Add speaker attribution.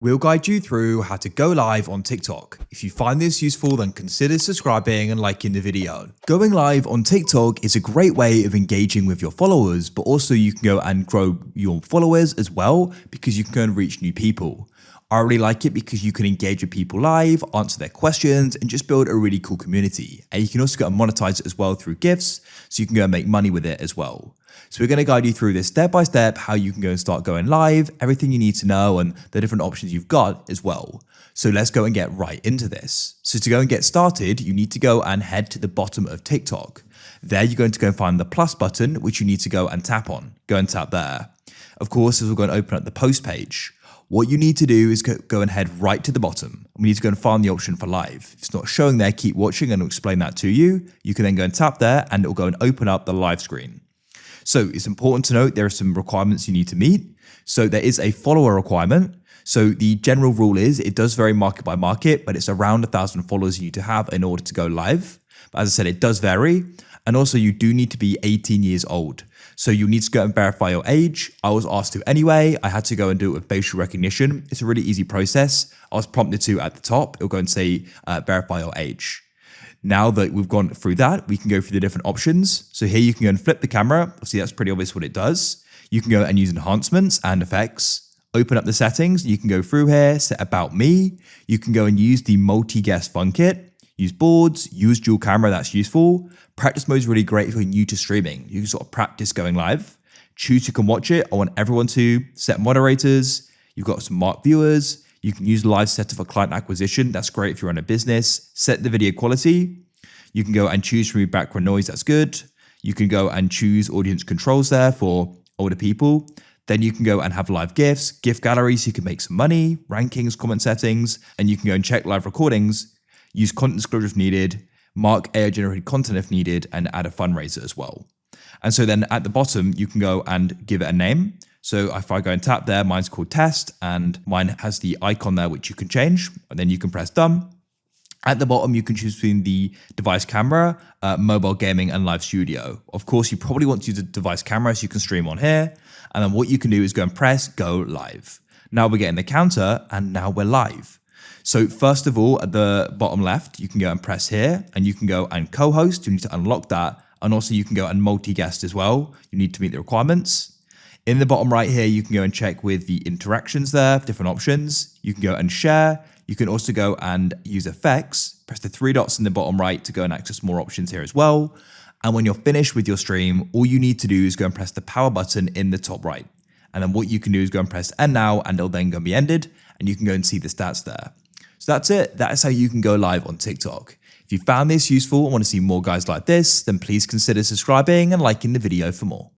Speaker 1: We'll guide you through how to go live on TikTok. If you find this useful, then consider subscribing and liking the video. Going live on TikTok is a great way of engaging with your followers, but also you can go and grow your followers as well because you can go and reach new people. I really like it because you can engage with people live, answer their questions, and just build a really cool community. And you can also go and monetize it as well through gifts, so you can go and make money with it as well. So we're going to guide you through this step by step, how you can go and start going live, everything you need to know, and the different options you've got as well. So let's go and get right into this. So to go and get started, you need to go and head to the bottom of TikTok. There you're going to go and find the plus button, which you need to go and tap on. Go and tap there. Of course, as we're going to open up the post page. What you need to do is go and head right to the bottom. We need to go and find the option for live. If it's not showing there, keep watching and I'll explain that to you. You can then go and tap there and it'll go and open up the live screen. So it's important to note there are some requirements you need to meet. So there is a follower requirement. So the general rule is it does vary market by market, but it's around 1,000 followers you need to have in order to go live. But as I said, it does vary. And also you do need to be 18 years old. So you need to go and verify your age. I was asked to anyway. I had to go and do it with facial recognition. It's a really easy process. I was prompted to at the top. It'll go and say verify your age. Now that we've gone through that, we can go through the different options. So here you can go and flip the camera. Obviously, that's pretty obvious what it does. You can go and use enhancements and effects. Open up the settings. You can go through here, set about me. You can go and use the multi-guest fun kit. Use boards, use dual camera, that's useful. Practice mode is really great if you're new to streaming. You can sort of practice going live. Choose who can watch it. I want everyone to. Set moderators. You've got some marked viewers. You can use live setter for client acquisition. That's great if you're on a business. Set the video quality. You can go and choose remove background noise. That's good. You can go and choose audience controls there for older people. Then you can go and have live GIFs, gift galleries. So you can make some money, rankings, comment settings, and you can go and check live recordings. Use content disclosure if needed, mark AI-generated content if needed, and add a fundraiser as well. And so then at the bottom, you can go and give it a name. So if I go and tap there, mine's called test, and mine has the icon there, which you can change, and then you can press done. At the bottom, you can choose between the device camera, mobile gaming, and live studio. Of course, you probably want to use a device camera so you can stream on here. And then what you can do is go and press go live. Now we're getting the counter, and now we're live. So first of all, at the bottom left, you can go and press here and you can go and co-host. You need to unlock that. And also you can go and multi-guest as well. You need to meet the requirements. In the bottom right here, you can go and check with the interactions there, different options. You can go and share. You can also go and use effects. Press the three dots in the bottom right to go and access more options here as well. And when you're finished with your stream, all you need to do is go and press the power button in the top right. And then what you can do is go and press end now and it'll then go and be ended. And you can go and see the stats there. So that's it. That is how you can go live on TikTok. If you found this useful and want to see more guys like this, then please consider subscribing and liking the video for more.